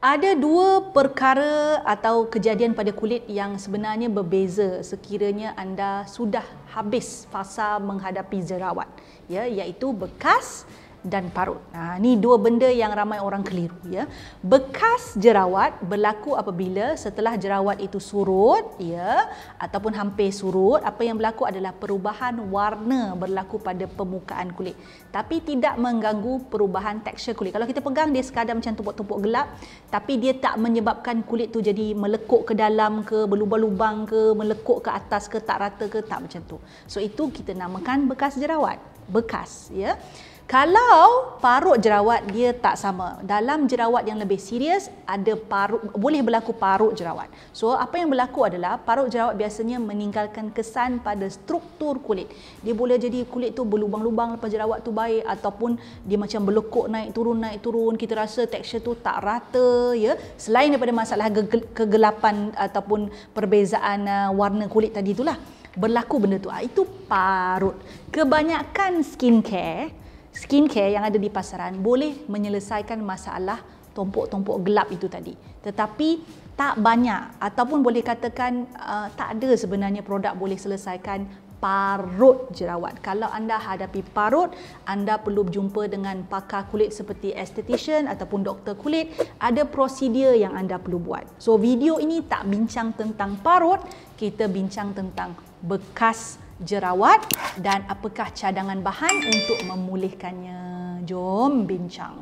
Ada dua perkara atau kejadian pada kulit yang sebenarnya berbeza sekiranya anda sudah habis fasa menghadapi jerawat, ya, iaitu bekas dan parut. Ni dua benda yang ramai orang keliru, ya. Bekas jerawat berlaku apabila setelah jerawat itu surut, ya, ataupun hampir surut, apa yang berlaku adalah perubahan warna berlaku pada permukaan kulit. Tapi tidak mengganggu perubahan tekstur kulit. Kalau kita pegang dia sekadar macam tumpuk-tumpuk gelap, tapi dia tak menyebabkan kulit tu jadi melekuk ke dalam ke, berlubang-lubang ke, melekuk ke atas ke, tak rata ke, tak macam tu. So itu kita namakan bekas jerawat. Bekas, ya. Kalau parut jerawat dia tak sama. Dalam jerawat yang lebih serius ada parut, boleh berlaku parut jerawat. So apa yang berlaku adalah parut jerawat biasanya meninggalkan kesan pada struktur kulit. Dia boleh jadi kulit tu berlubang-lubang lepas jerawat tu baik, ataupun dia macam berlekuk naik turun. Kita rasa tekstur tu tak rata, ya. Selain daripada masalah kegelapan ataupun perbezaan warna kulit tadi itulah berlaku benda tu. Itu parut. Kebanyakan skincare yang ada di pasaran boleh menyelesaikan masalah tumpuk-tumpuk gelap itu tadi. Tetapi tak banyak, ataupun boleh katakan tak ada sebenarnya produk boleh selesaikan parut jerawat. Kalau anda hadapi parut, anda perlu berjumpa dengan pakar kulit seperti esthetician ataupun doktor kulit. Ada prosedur yang anda perlu buat. So video ini tak bincang tentang parut, kita bincang tentang bekas jerawat dan apakah cadangan bahan untuk memulihkannya. Jom bincang.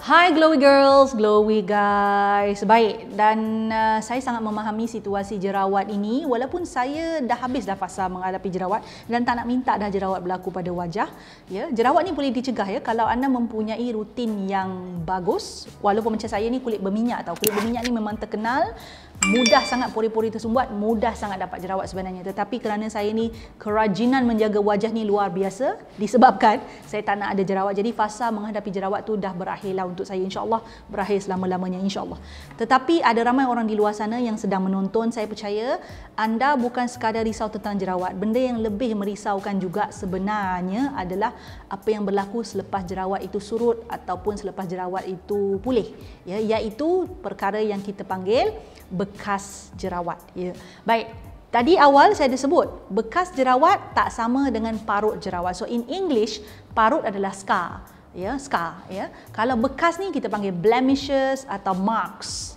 Hai glowy girls, glowy guys. Baik, dan saya sangat memahami situasi jerawat ini walaupun saya dah habis dah fasa menghadapi jerawat dan tak nak minta dah jerawat berlaku pada wajah, ya. Jerawat ni boleh dicegah, ya, kalau anda mempunyai rutin yang bagus. Walaupun macam saya ni kulit berminyak tau. Kulit berminyak ni memang terkenal mudah sangat pori-pori tersumbat, mudah sangat dapat jerawat sebenarnya. Tetapi kerana saya ni kerajinan menjaga wajah ni luar biasa, disebabkan saya tak nak ada jerawat. Jadi fasa menghadapi jerawat tu dah berakhirlah untuk saya, insya-Allah berakhir selama-lamanya, insya-Allah. Tetapi ada ramai orang di luar sana yang sedang menonton. Saya percaya anda bukan sekadar risau tentang jerawat. Benda yang lebih merisaukan juga sebenarnya adalah apa yang berlaku selepas jerawat itu surut ataupun selepas jerawat itu pulih, ya, iaitu perkara yang kita panggil bekas jerawat, ya. Baik, tadi awal saya ada sebut bekas jerawat tak sama dengan parut jerawat. So in English, parut adalah scar, ya, scar, ya. Kalau bekas ni kita panggil blemishes atau marks,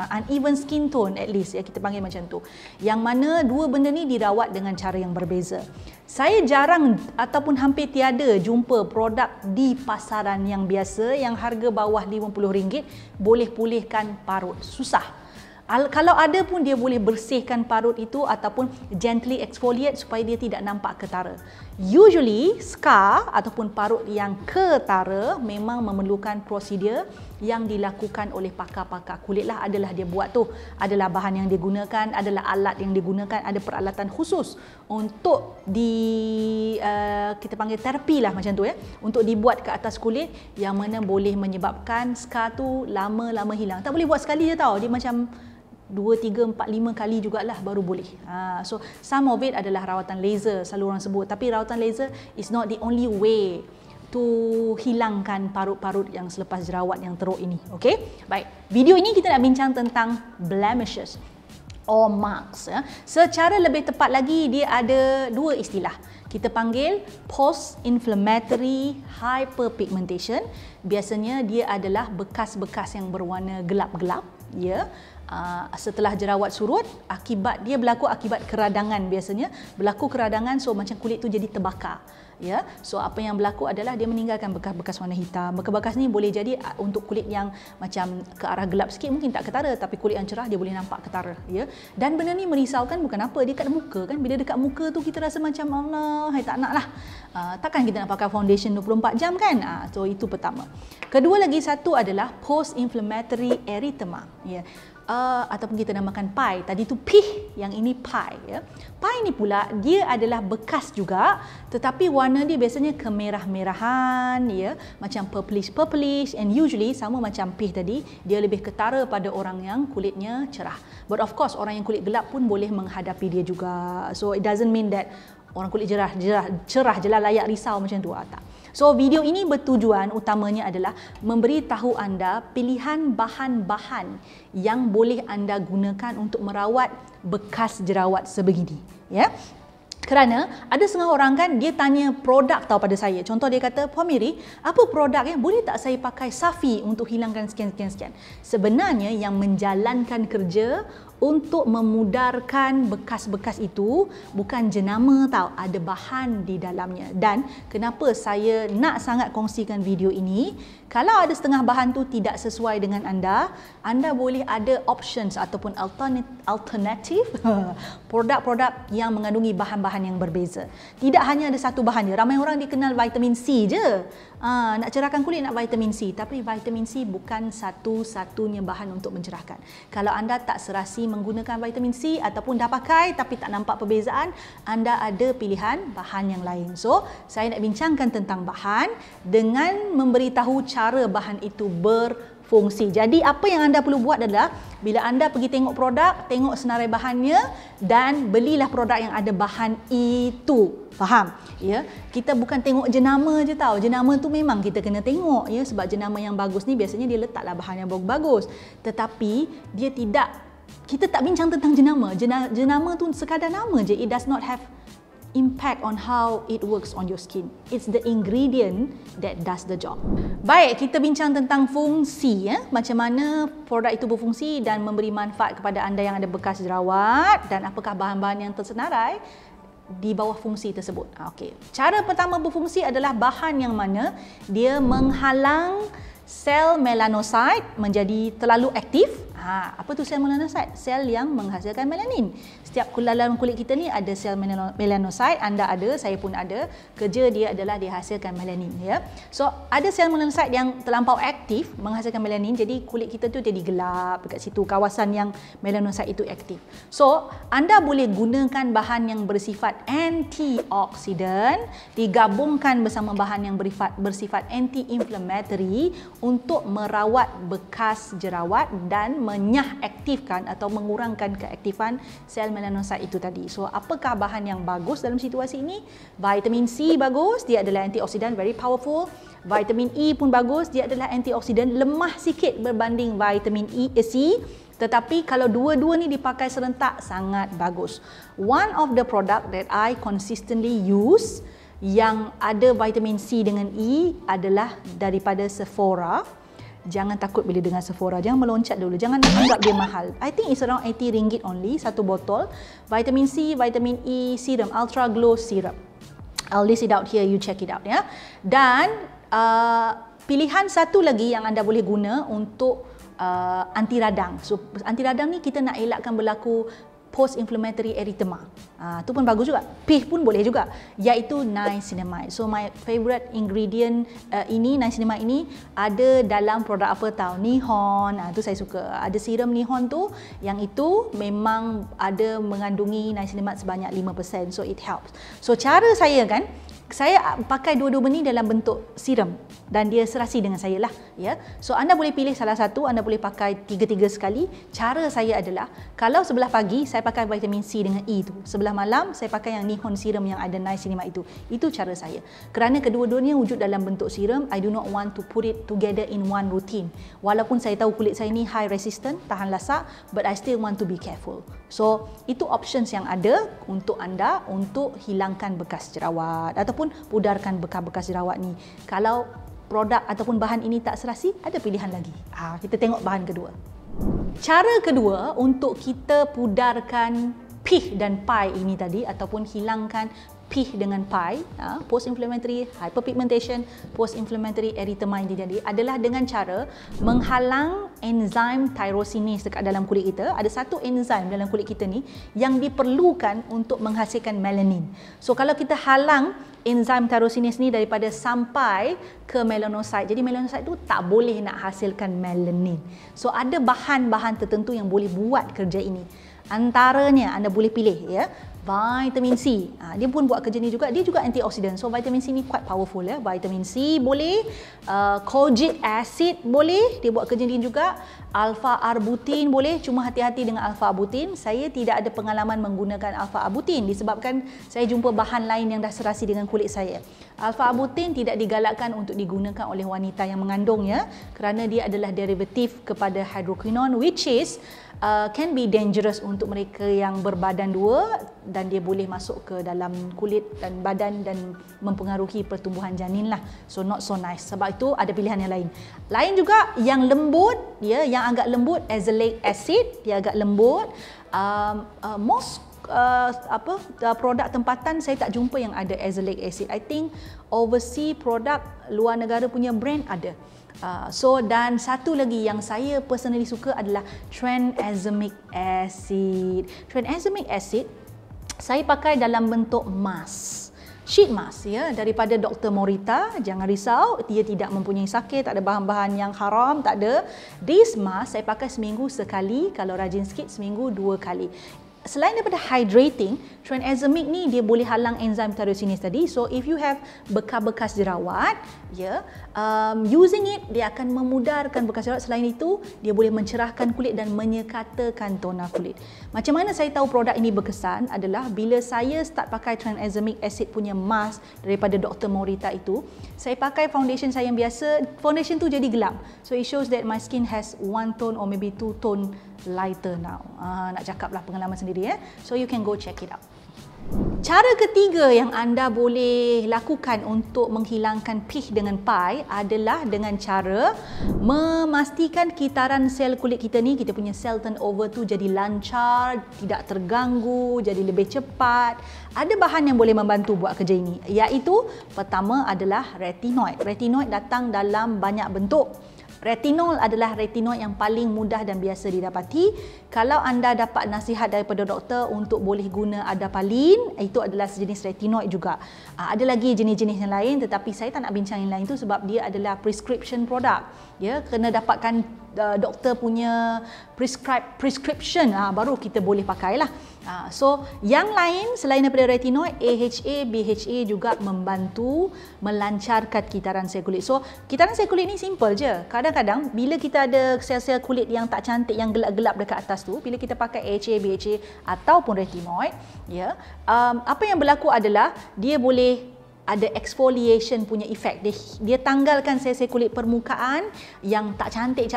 uneven skin tone at least, ya, kita panggil macam tu. Yang mana dua benda ni dirawat dengan cara yang berbeza. Saya jarang ataupun hampir tiada jumpa produk di pasaran yang biasa yang harga bawah RM50 boleh pulihkan parut. Susah. Kalau ada pun dia boleh bersihkan parut itu ataupun gently exfoliate supaya dia tidak nampak ketara. Usually scar ataupun parut yang ketara memang memerlukan prosedur yang dilakukan oleh pakar-pakar kulit lah. Adalah dia buat tu, adalah bahan yang digunakan, adalah alat yang digunakan, ada peralatan khusus untuk kita panggil terapi lah macam tu, ya, untuk dibuat ke atas kulit yang mana boleh menyebabkan scar tu lama-lama hilang. Tak boleh buat sekali je tau, dia macam 2, 3, 4, 5 kali jugalah baru boleh. So some of it adalah rawatan laser, selalu orang sebut. Tapi rawatan laser is not the only way to hilangkan parut-parut yang selepas jerawat yang teruk ini. Okay? Baik, video ini kita nak bincang tentang blemishes or marks, ya. Secara lebih tepat lagi, dia ada dua istilah. Kita panggil post-inflammatory hyperpigmentation. Biasanya dia adalah bekas-bekas yang berwarna gelap-gelap, ya. Setelah jerawat surut, dia berlaku akibat keradangan. Biasanya berlaku keradangan, so macam kulit tu jadi terbakar, ya. So apa yang berlaku adalah dia meninggalkan bekas-bekas warna hitam. Bekas-bekas ni boleh jadi untuk kulit yang macam ke arah gelap sikit mungkin tak ketara, tapi kulit yang cerah dia boleh nampak ketara, ya. Dan benda ni merisaukan bukan apa, dia kat muka kan. Bila dekat muka tu kita rasa macam Allah, tak nak lah. Takkan kita nak pakai foundation 24 jam kan? So itu pertama. Kedua lagi satu adalah post-inflammatory erythema, ya. ataupun kita namakan pie. Tadi tu pih, yang ini pie ya. Pie ni pula dia adalah bekas juga, tetapi warna dia biasanya kemerah-merahan ya, macam purplish and usually sama macam pih tadi, dia lebih ketara pada orang yang kulitnya cerah. But of course orang yang kulit gelap pun boleh menghadapi dia juga. So it doesn't mean that orang kulit cerah je lah layak risau macam tu, tak. So video ini bertujuan utamanya adalah memberitahu anda pilihan bahan-bahan yang boleh anda gunakan untuk merawat bekas jerawat sebegini, ya. Kerana ada setengah orang kan dia tanya produk tahu pada saya. Contoh dia kata, "Puan Miri, apa produk yang boleh tak saya pakai Safi untuk hilangkan sekian-sekian?" Sebenarnya yang menjalankan kerja untuk memudarkan bekas-bekas itu bukan jenama tau, ada bahan di dalamnya. Dan kenapa saya nak sangat kongsikan video ini, kalau ada setengah bahan tu tidak sesuai dengan anda, anda boleh ada options ataupun alternatif produk-produk yang mengandungi bahan-bahan yang berbeza. Tidak hanya ada satu bahan dia. Ramai orang dikenal vitamin C je. Nak cerahkan kulit nak vitamin C, tapi vitamin C bukan satu-satunya bahan untuk mencerahkan. Kalau anda tak serasi menggunakan vitamin C ataupun dah pakai tapi tak nampak perbezaan, anda ada pilihan bahan yang lain. So, saya nak bincangkan tentang bahan dengan memberitahu cara bahan itu berfungsi. Jadi apa yang anda perlu buat adalah bila anda pergi tengok produk, tengok senarai bahannya dan belilah produk yang ada bahan itu. Faham? Ya, kita bukan tengok jenama je tau. Jenama tu memang kita kena tengok ya, sebab jenama yang bagus ni biasanya dia letaklah bahan yang bagus. Tetapi dia tidak, kita tak bincang tentang jenama. Jenama tu sekadar nama je. It does not have impact on how it works on your skin. It's the ingredient that does the job. Baik, kita bincang tentang fungsi ya. Macam mana produk itu berfungsi dan memberi manfaat kepada anda yang ada bekas jerawat dan apakah bahan-bahan yang tersenarai di bawah fungsi tersebut. Okey. Cara pertama berfungsi adalah bahan yang mana dia menghalang sel melanosit menjadi terlalu aktif. Apa tu sel melanosit? Sel yang menghasilkan melanin. Setiap dalam kulit kita ni ada sel melanosit, anda ada, saya pun ada. Kerja dia adalah dihasilkan melanin ya. So ada sel melanosit yang terlampau aktif menghasilkan melanin, jadi kulit kita tu jadi gelap dekat situ, kawasan yang melanosit itu aktif. So anda boleh gunakan bahan yang bersifat antioksidan digabungkan bersama bahan yang bersifat anti-inflammatory untuk merawat bekas jerawat dan menyah-aktifkan atau mengurangkan keaktifan sel melanosit itu tadi. So, apakah bahan yang bagus dalam situasi ini? Vitamin C bagus, dia adalah antioksidan, very powerful. Vitamin E pun bagus, dia adalah antioksidan, lemah sikit berbanding vitamin C. Tetapi kalau dua-dua ni dipakai serentak, sangat bagus. One of the product that I consistently use yang ada vitamin C dengan E adalah daripada Sephora. Jangan takut bila dengar Sephora, jangan meloncat dulu, jangan anggap dia mahal. I think it's around RM80 only, satu botol. Vitamin C, vitamin E serum, Ultra Glow Serum. I'll list it out here, you check it out ya. Dan pilihan satu lagi yang anda boleh guna untuk anti radang. So anti radang ni kita nak elakkan berlaku post-inflammatory erythema. Tu pun bagus juga. Pih pun boleh juga, iaitu niacinamide. So my favorite ingredient ini, niacinamide ini ada dalam produk apa tahu? Nihon. Tu saya suka. Ada serum Nihon tu yang itu memang ada mengandungi niacinamide sebanyak 5%. So it helps. So cara saya kan, saya pakai dua-dua ni dalam bentuk serum dan dia serasi dengan saya lah ya. So anda boleh pilih salah satu, anda boleh pakai tiga-tiga sekali. Cara saya adalah kalau sebelah pagi saya pakai vitamin C dengan E tu, sebelah malam saya pakai yang Nihon serum yang ada niacinamide itu. Itu cara saya. Kerana kedua-duanya wujud dalam bentuk serum, I do not want to put it together in one routine. Walaupun saya tahu kulit saya ni high resistant, tahan lasak, but I still want to be careful. So itu options yang ada untuk anda untuk hilangkan bekas jerawat ataupun pudarkan bekas-bekas jerawat ni. Kalau produk ataupun bahan ini tak serasi, ada pilihan lagi. Kita tengok bahan kedua. Cara kedua untuk kita pudarkan pih dan pie ini tadi ataupun hilangkan pih dengan pie, post-inflammatory hyperpigmentation, post-inflammatory erythema ini jadi adalah dengan cara menghalang enzim tyrosinase dekat dalam kulit kita. Ada satu enzim dalam kulit kita ni yang diperlukan untuk menghasilkan melanin. So kalau kita halang enzim tyrosinase ni daripada sampai ke melanocyte, jadi melanocyte tu tak boleh nak hasilkan melanin. So ada bahan-bahan tertentu yang boleh buat kerja ini. Antaranya anda boleh pilih ya, vitamin C. Dia pun buat kerja ni juga. Dia juga antioksidan. So vitamin C ni quite powerful ya. Vitamin C boleh, kojic acid boleh, dia buat kerja ni juga. Alpha arbutin boleh, cuma hati-hati dengan alpha arbutin. Saya tidak ada pengalaman menggunakan alpha arbutin disebabkan saya jumpa bahan lain yang dah serasi dengan kulit saya. Alpha arbutin tidak digalakkan untuk digunakan oleh wanita yang mengandungnya kerana dia adalah derivatif kepada hydroquinone, which is can be dangerous untuk mereka yang berbadan dua, dan dia boleh masuk ke dalam kulit dan badan dan mempengaruhi pertumbuhan janin lah. So not so nice. Sebab itu ada pilihan yang lain. Lain juga yang lembut, ya, yang agak lembut, azelaic acid, dia agak lembut. Most produk tempatan saya tak jumpa yang ada azelaic acid. I think overseas produk luar negara punya brand ada. Dan satu lagi yang saya personally suka adalah tranexamic acid. Tranexamic acid saya pakai dalam bentuk mask, sheet mask ya, daripada Dr. Morita. Jangan risau, dia tidak mempunyai sakit, tak ada bahan-bahan yang haram, tak ada. This mask saya pakai seminggu sekali, kalau rajin sikit seminggu 2 kali. Selain daripada hydrating, tranexamic ni dia boleh halang enzim tyrosinase tadi. So if you have bekas-bekas jerawat, using it dia akan memudarkan bekas jerawat. Selain itu, dia boleh mencerahkan kulit dan menyekatakan tona kulit. Macam mana saya tahu produk ini berkesan adalah bila saya start pakai tranexamic acid punya mask daripada Dr. Morita itu, saya pakai foundation saya yang biasa, foundation tu jadi gelap. So it shows that my skin has 1 tone or maybe 2 tone lighter now. Nak cakaplah pengalaman sendiri ya. So you can go check it out. Cara ketiga yang anda boleh lakukan untuk menghilangkan pih dengan pai adalah dengan cara memastikan kitaran sel kulit kita ni, kita punya cell turnover tu jadi lancar, tidak terganggu, jadi lebih cepat. Ada bahan yang boleh membantu buat kerja ini, iaitu pertama adalah retinoid. Retinoid datang dalam banyak bentuk. Retinol adalah retinoid yang paling mudah dan biasa didapati. Kalau anda dapat nasihat daripada doktor untuk boleh guna adapalene, itu adalah sejenis retinoid juga. Ada lagi jenis-jenis yang lain, tetapi saya tak nak bincang yang lain tu sebab dia adalah prescription product. Ya, kena dapatkan doktor punya prescription, baru kita boleh pakailah. So yang lain selain daripada retinoid, AHA, BHA juga membantu melancarkan kitaran sel kulit. So kitaran sel kulit ni simple je. Kadang-kadang bila kita ada sel-sel kulit yang tak cantik, yang gelap-gelap dekat atas tu, bila kita pakai AHA, BHA ataupun retinoid, ya, apa yang berlaku adalah dia boleh ada exfoliation punya efek. Dia tanggalkan sel-sel kulit permukaan yang tak cantik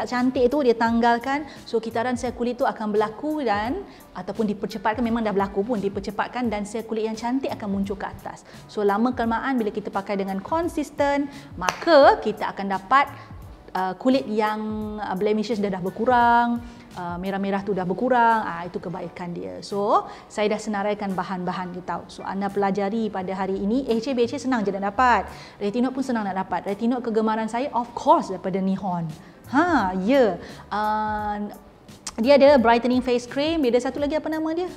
tu, dia tanggalkan. So kitaran sel kulit tu akan berlaku dan ataupun dipercepatkan, memang dah berlaku pun, dipercepatkan dan sel kulit yang cantik akan muncul ke atas. So lama kelamaan bila kita pakai dengan konsisten, maka kita akan dapat kulit yang blemishes dah berkurang, merah-merah tu dah berkurang. Itu kebaikan dia. So saya dah senaraikan bahan-bahan dia tahu. So anda pelajari pada hari ini. AHA, BHA senang je nak dapat. Retinoid pun senang nak dapat. Retinoid kegemaran saya of course daripada Nihon. Dia ada brightening face cream, dia ada satu lagi apa nama dia?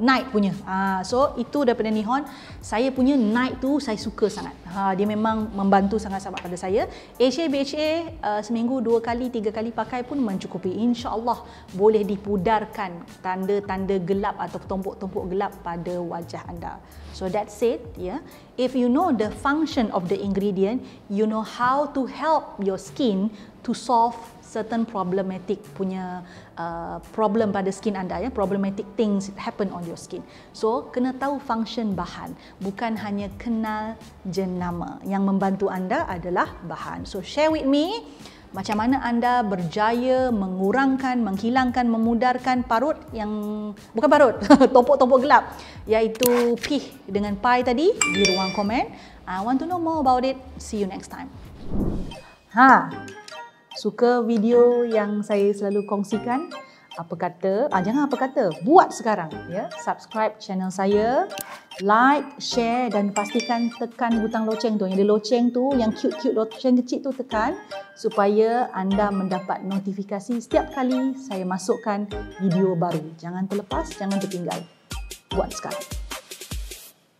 Night punya. So itu daripada Nihon. Saya punya Night tu saya suka sangat. Dia memang membantu sangat-sangat pada saya. AHA, BHA seminggu 2 kali, 3 kali pakai pun mencukupi. InsyaAllah boleh dipudarkan tanda-tanda gelap atau tumpuk-tumpuk gelap pada wajah anda. So that's it, yeah. If you know the function of the ingredient, you know how to help your skin to solve certain problematic punya problem pada skin anda, ya, problematic things happen on your skin. So kena tahu function bahan, bukan hanya kenal jenama. Yang membantu anda adalah bahan. So share with me macam mana anda berjaya mengurangkan, menghilangkan, memudarkan parut yang bukan parut, tompok-tompok gelap, iaitu pih dengan pai tadi di ruang komen. I want to know more about it. See you next time. Suka video yang saya selalu kongsikan? Apa kata? Jangan apa kata. Buat sekarang ya. Subscribe channel saya, like, share dan pastikan tekan butang loceng tu. Yang ada loceng tu, yang cute-cute loceng kecil tu tekan supaya anda mendapat notifikasi setiap kali saya masukkan video baru. Jangan terlepas, jangan tertinggal. Buat sekarang.